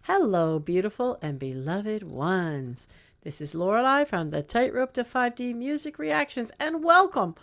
Hello, beautiful and beloved ones. This is Lorelei from the Tightrope to 5D Music Reactions, and welcome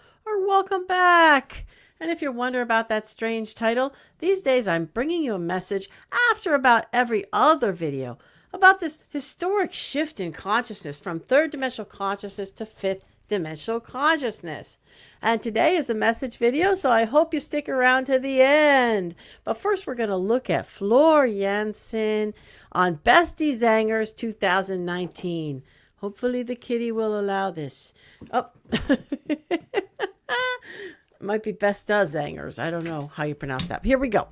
back. And if you're wondering about that strange title, these days I'm bringing you a message after about every other video about this historic shift in consciousness from third dimensional consciousness to fifth dimensional consciousness. And today is a message video, so I hope you stick around to the end. But first we're going to look at Floor Jansen on Beste Zangers 2019. Hopefully the kitty will allow this. Oh, might be Beste Zangers. I don't know how you pronounce that. Here we go.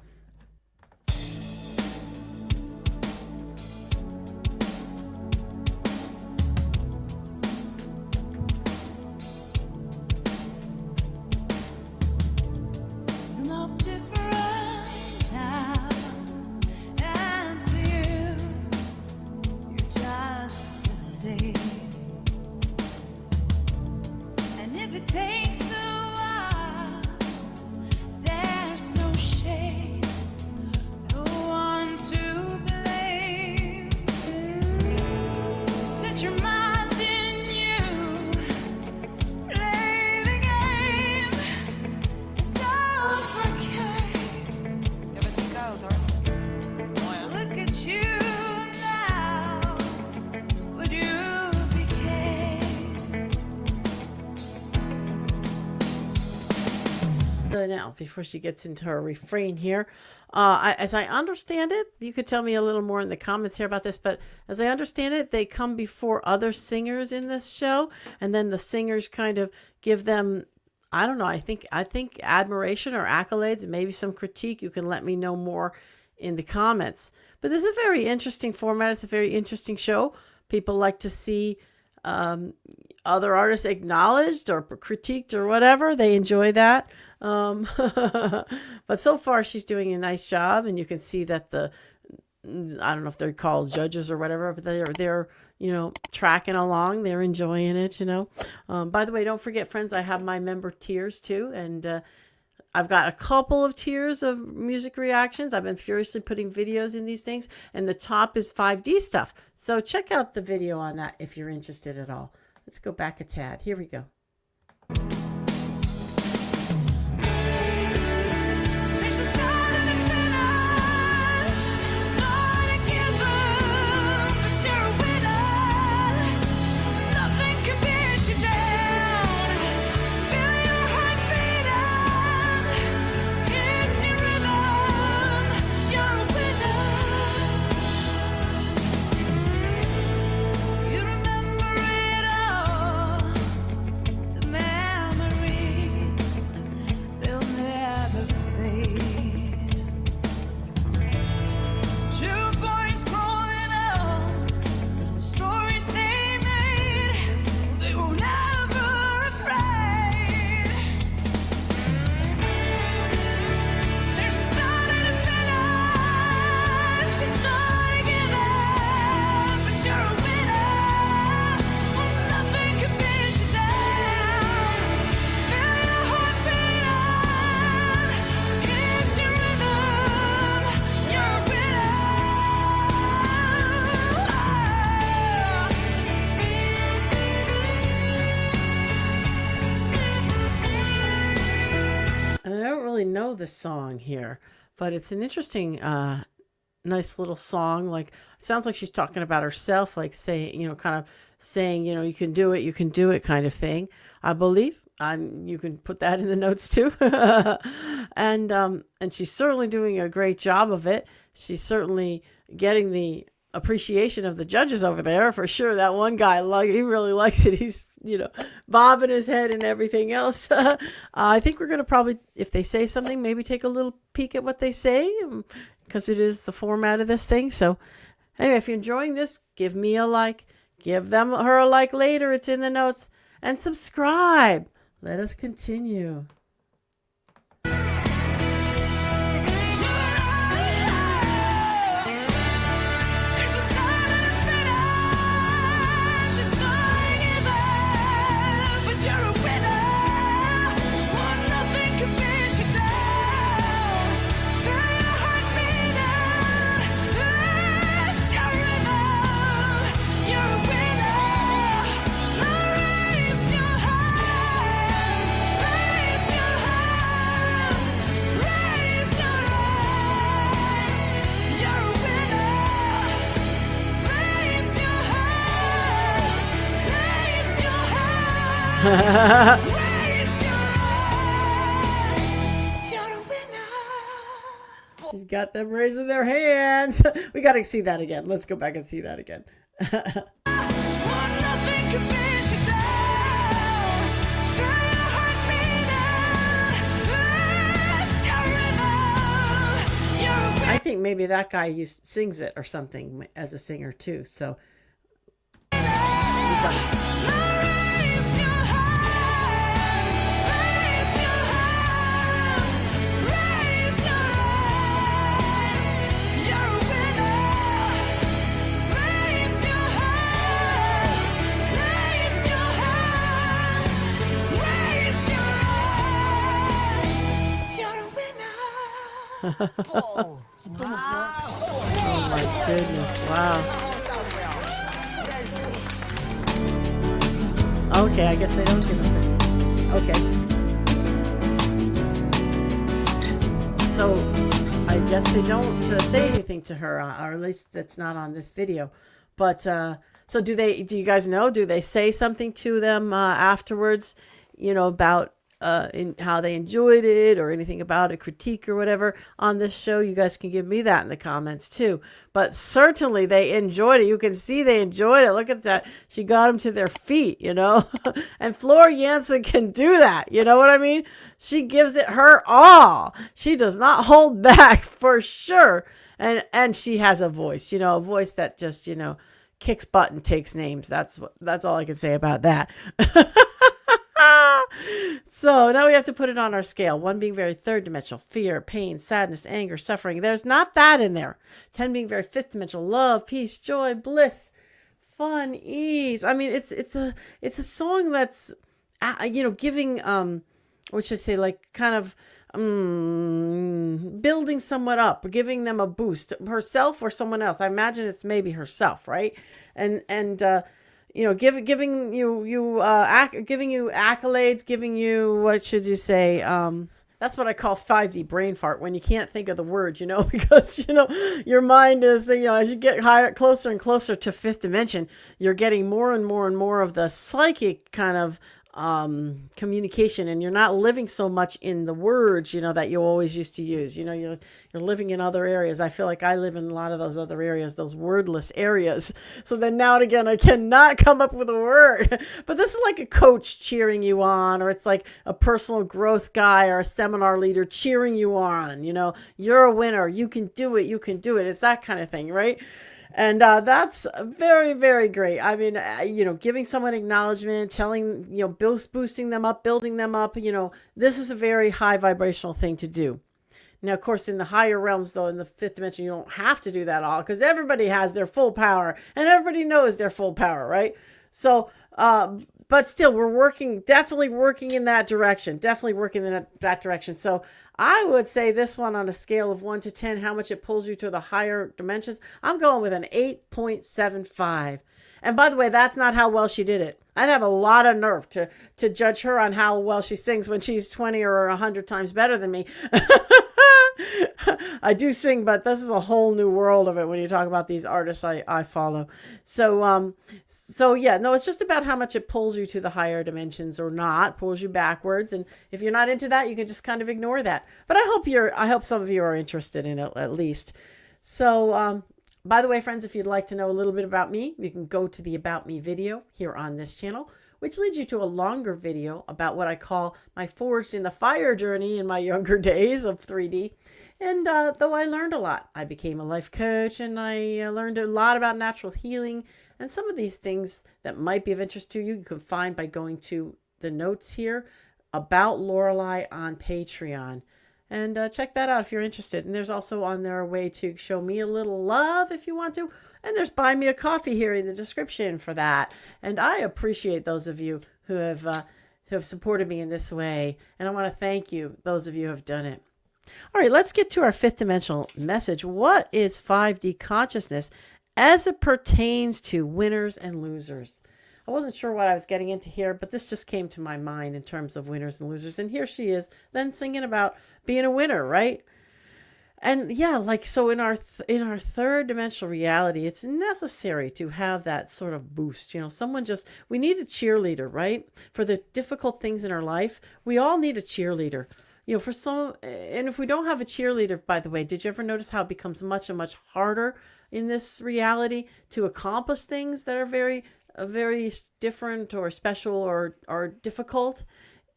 So now, before she gets into her refrain here, as I understand it, you could tell me a little more in the comments here about this, but as I understand it, they come before other singers in this show, and then the singers kind of give them, I don't know, I think admiration or accolades, and maybe some critique. You can let me know more in the comments. But this is a very interesting format. It's a very interesting show. People like to see other artists acknowledged or critiqued or whatever. They enjoy that. But so far she's doing a nice job, and you can see that I don't know if they're called judges or whatever, but they're tracking along. They're enjoying it, By the way, don't forget, friends, I have my member tiers too, and I've got a couple of tiers of music reactions. I've been furiously putting videos in these things, and the top is 5D stuff. So check out the video on that if you're interested at all. Let's go back a tad. Here we go. Know the song here, but it's an interesting nice little song. Like, it sounds like she's talking about herself, like saying, kind of saying, you can do it kind of thing, I believe. You can put that in the notes too. And she's certainly doing a great job of it. She's certainly getting the appreciation of the judges over there for sure. That one guy, he really likes it. He's bobbing his head and everything else. I think we're gonna probably, if they say something, maybe take a little peek at what they say, because it is the format of this thing. So anyway, if you're enjoying this, give me a like, give her a like later, it's in the notes, and subscribe. Let us continue. You're a winner. She's got them raising their hands. We got to see that again. Let's go back and see that again. I think maybe that guy sings it or something as a singer too. So oh my goodness, wow. Okay, I guess they don't give us any. Okay. So I guess they don't say anything to her, or at least that's not on this video. But so do you guys know, do they say something to them afterwards, about in how they enjoyed it or anything about a critique or whatever on this show? You guys can give me that in the comments too. But certainly they enjoyed it. You can see they enjoyed it. Look at that. She got them to their feet, and Flora Jansen can do that. You know what I mean? She gives it her all. She does not hold back for sure. And she has a voice, a voice that just, kicks butt and takes names. That's all I can say about that. So now we have to put it on our scale. 1 being very third dimensional, fear, pain, sadness, anger, suffering. There's not that in there. 10 being very fifth dimensional, love, peace, joy, bliss, fun, ease. I mean, it's a song that's, giving, what should I say, like kind of building someone up, giving them a boost, herself or someone else. I imagine it's maybe herself, right? And giving you accolades, giving you, what should you say? That's what I call 5D brain fart, when you can't think of the word, because, your mind is, as you get higher, closer and closer to fifth dimension, you're getting more and more and more of the psychic kind of communication, and you're not living so much in the words, that you always used to use. You're living in other areas. I feel like I live in a lot of those other areas, those wordless areas. So then now and again, I cannot come up with a word. But this is like a coach cheering you on, or it's like a personal growth guy or a seminar leader cheering you on. You're a winner. You can do it. You can do it. It's that kind of thing, right? And that's very, very great. I mean, giving someone acknowledgement, telling, boosting them up, building them up, this is a very high vibrational thing to do. Now, of course, in the higher realms, though, in the fifth dimension, you don't have to do that all, because everybody has their full power and everybody knows their full power, right? So, but still, we're definitely working in that direction, So I would say this one, on a scale of 1 to 10, how much it pulls you to the higher dimensions, I'm going with an 8.75. And by the way, that's not how well she did it. I'd have a lot of nerve to judge her on how well she sings when she's 20 or 100 times better than me. I do sing, but this is a whole new world of it when you talk about these artists I follow. So yeah, no, it's just about how much it pulls you to the higher dimensions or not, pulls you backwards. And if you're not into that, you can just kind of ignore that. But I hope some of you are interested in it at least. So, by the way, friends, if you'd like to know a little bit about me, you can go to the About Me video here on this channel, which leads you to a longer video about what I call my Forged in the Fire journey in my younger days of 3D. And though I learned a lot, I became a life coach, and I learned a lot about natural healing. And some of these things that might be of interest to you, you can find by going to the notes here about Lorelei on Patreon. And check that out if you're interested. And there's also on there a way to show me a little love if you want to. And there's Buy Me a Coffee here in the description for that. And I appreciate those of you who have supported me in this way. And I want to thank you, those of you who have done it. All right, let's get to our fifth dimensional message. What is 5D consciousness as it pertains to winners and losers? I wasn't sure what I was getting into here, but this just came to my mind in terms of winners and losers. And here she is then singing about being a winner, right? And yeah, like so in our in our third dimensional reality, it's necessary to have that sort of boost. Someone just we need a cheerleader, right? For the difficult things in our life, we all need a cheerleader. For some, and if we don't have a cheerleader, by the way, did you ever notice how it becomes much and much harder in this reality to accomplish things that are very different or special or difficult?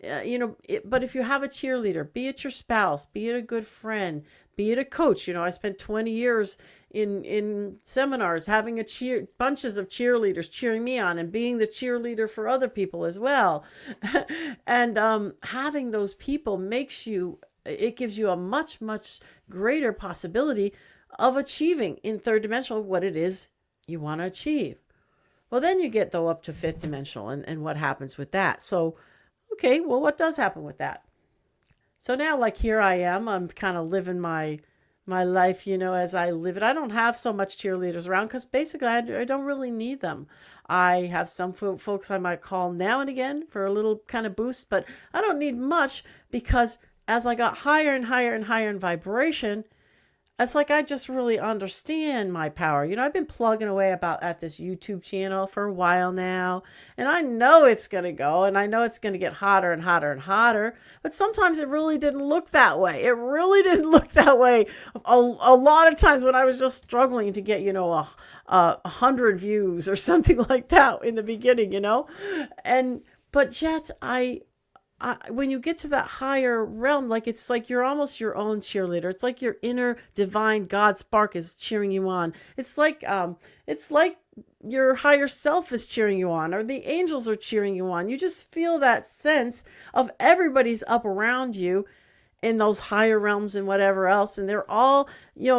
But if you have a cheerleader, be it your spouse, be it a good friend, be it a coach. I spent 20 years in seminars having bunches of cheerleaders cheering me on and being the cheerleader for other people as well. And having those people it gives you a much, much greater possibility of achieving in third dimensional what it is you want to achieve. Well, then you get though up to fifth dimensional and what happens with that. So okay, well, what does happen with that? So now, like here I am, I'm kind of living my life, as I live it. I don't have so much cheerleaders around because basically I don't really need them. I have some folks I might call now and again for a little kind of boost, but I don't need much because as I got higher and higher and higher in vibration, it's like I just really understand my power. I've been plugging away at this YouTube channel for a while now, and I know it's going to go, and I know it's going to get hotter and hotter and hotter, but sometimes it really didn't look that way. It really didn't look that way. A lot of times when I was just struggling to get, 100 views or something like that in the beginning, but yet when you get to that higher realm, it's like you're almost your own cheerleader. It's like your inner divine God spark is cheering you on. It's like your higher self is cheering you on, or the angels are cheering you on. You just feel that sense of everybody's up around you in those higher realms and whatever else, and they're all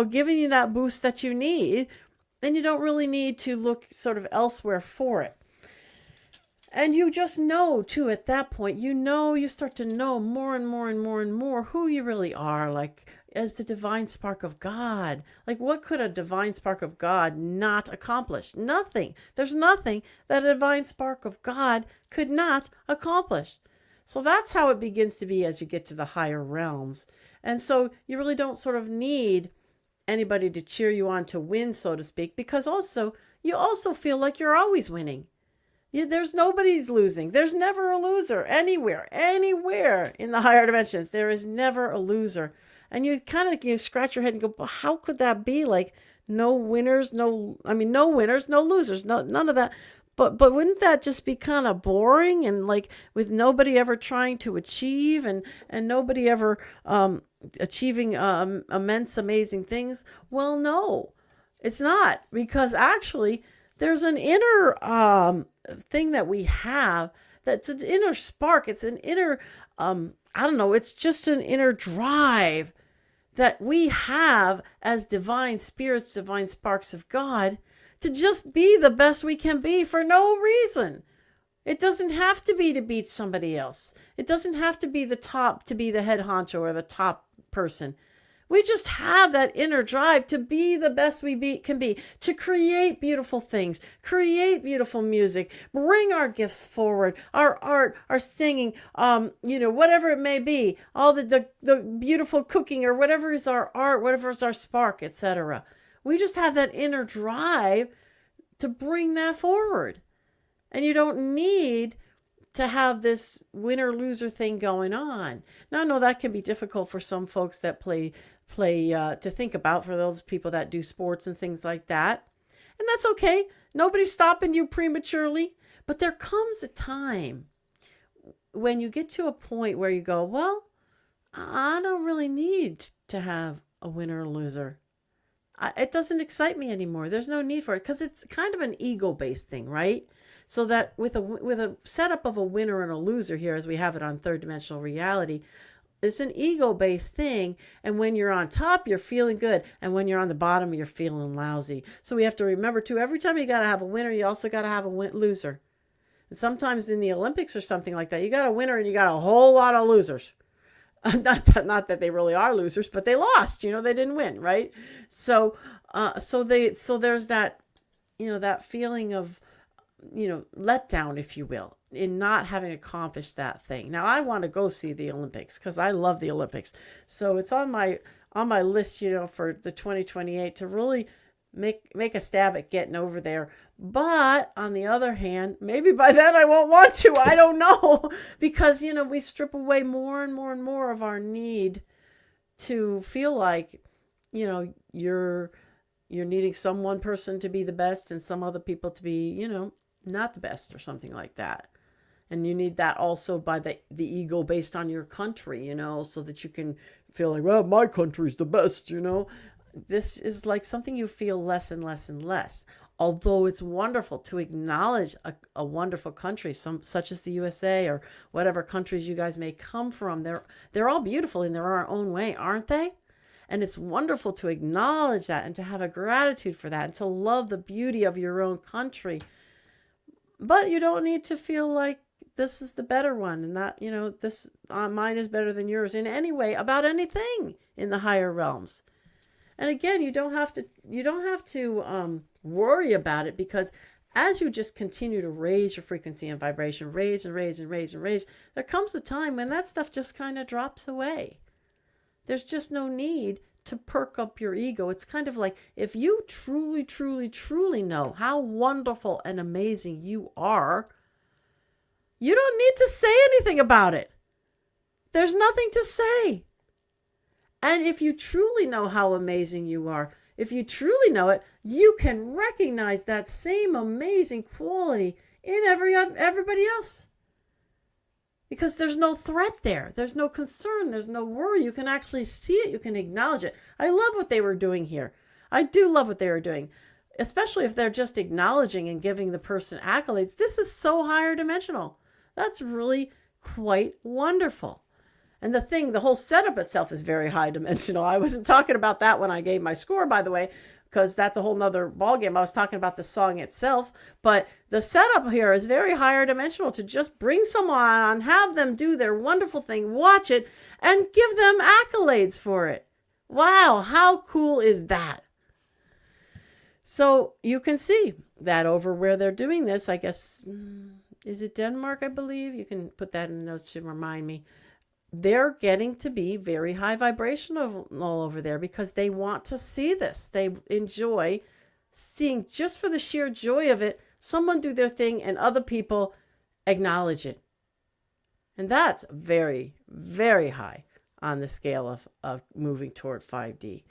giving you that boost that you need, and you don't really need to look sort of elsewhere for it. And you just know, too, at that point, you start to know more and more and more and more who you really are, like as the divine spark of God. Like, what could a divine spark of God not accomplish? Nothing. There's nothing that a divine spark of God could not accomplish. So that's how it begins to be as you get to the higher realms. And so you really don't sort of need anybody to cheer you on to win, so to speak, because you also feel like you're always winning. There's nobody's losing. There's never a loser anywhere in the higher dimensions. There is never a loser. And you kind of scratch your head and go, well, how could that be? Like no winners, no winners, no losers, none of that. But wouldn't that just be kind of boring and like with nobody ever trying to achieve and nobody ever achieving immense, amazing things? Well, no, it's not, because actually there's an inner thing that we have that's an inner spark. It's an inner, it's just an inner drive that we have as divine spirits, divine sparks of God, to just be the best we can be for no reason. It doesn't have to be to beat somebody else. It doesn't have to be the top, to be the head honcho or the top person. We just have that inner drive to be the best can be, to create beautiful things, create beautiful music, bring our gifts forward, our art, our singing, whatever it may be, all the beautiful cooking or whatever is our art, whatever is our spark, etc. We just have that inner drive to bring that forward. And you don't need to have this winner-loser thing going on. Now, I know that can be difficult for some folks that play to think about, for those people that do sports and things like that. And that's okay. Nobody's stopping you prematurely. But there comes a time when you get to a point where you go, well, I don't really need to have a winner or loser. It doesn't excite me anymore. There's no need for it, because it's kind of an ego-based thing, right? So that with a setup of a winner and a loser here, as we have it on third dimensional reality, it's an ego-based thing. And when you're on top, you're feeling good. And when you're on the bottom, you're feeling lousy. So we have to remember, too, every time you got to have a winner, you also got to have a loser. And sometimes in the Olympics or something like that, you got a winner and you got a whole lot of losers. Not that they really are losers, but they lost. They didn't win, right? So there's that, that feeling of, let down, if you will, in not having accomplished that thing. Now, I want to go see the Olympics because I love the Olympics. So it's on my on my list, for the 2028 to really make a stab at getting over there. But on the other hand, maybe by then I won't want to. I don't know. Because, we strip away more and more and more of our need to feel like, you're needing some one person to be the best and some other people to be, not the best or something like that. And you need that also by the ego based on your country, so that you can feel like, well, my country's the best, This is like something you feel less and less and less. Although it's wonderful to acknowledge a wonderful country, such as the USA or whatever countries you guys may come from. They're all beautiful in their own way, aren't they? And it's wonderful to acknowledge that and to have a gratitude for that and to love the beauty of your own country. But you don't need to feel like this is the better one and that, this mine is better than yours in any way about anything in the higher realms. And again, you don't have to worry about it, because as you just continue to raise your frequency and vibration, raise and raise and raise and raise, there comes a time when that stuff just kind of drops away. There's just no need to perk up your ego. It's kind of like, if you truly, truly, truly know how wonderful and amazing you are, you don't need to say anything about it. There's nothing to say. And if you truly know how amazing you are, if you truly know it, you can recognize that same amazing quality in everybody else. Because there's no threat there. There's no concern. There's no worry. You can actually see it. You can acknowledge it. I love what they were doing here. I do love what they were doing, especially if they're just acknowledging and giving the person accolades. This is so higher dimensional. That's really quite wonderful. And the whole setup itself is very high dimensional. I wasn't talking about that when I gave my score, by the way, because that's a whole nother ballgame. I was talking about the song itself. But the setup here is very higher dimensional, to just bring someone on, have them do their wonderful thing, watch it, and give them accolades for it. Wow, how cool is that? So you can see that over where they're doing this, I guess, is it Denmark, I believe? You can put that in the notes to remind me. They're getting to be very high vibrational all over there because they want to see this. They enjoy seeing, just for the sheer joy of it, someone do their thing and other people acknowledge it. And that's very, very high on the scale of moving toward 5D.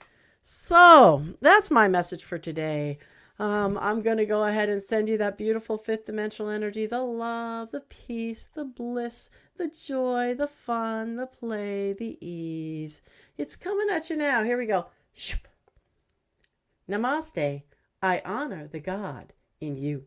So that's my message for today. I'm going to go ahead and send you that beautiful fifth dimensional energy, the love, the peace, the bliss, the joy, the fun, the play, the ease. It's coming at you now. Here we go. Namaste. I honor the God in you.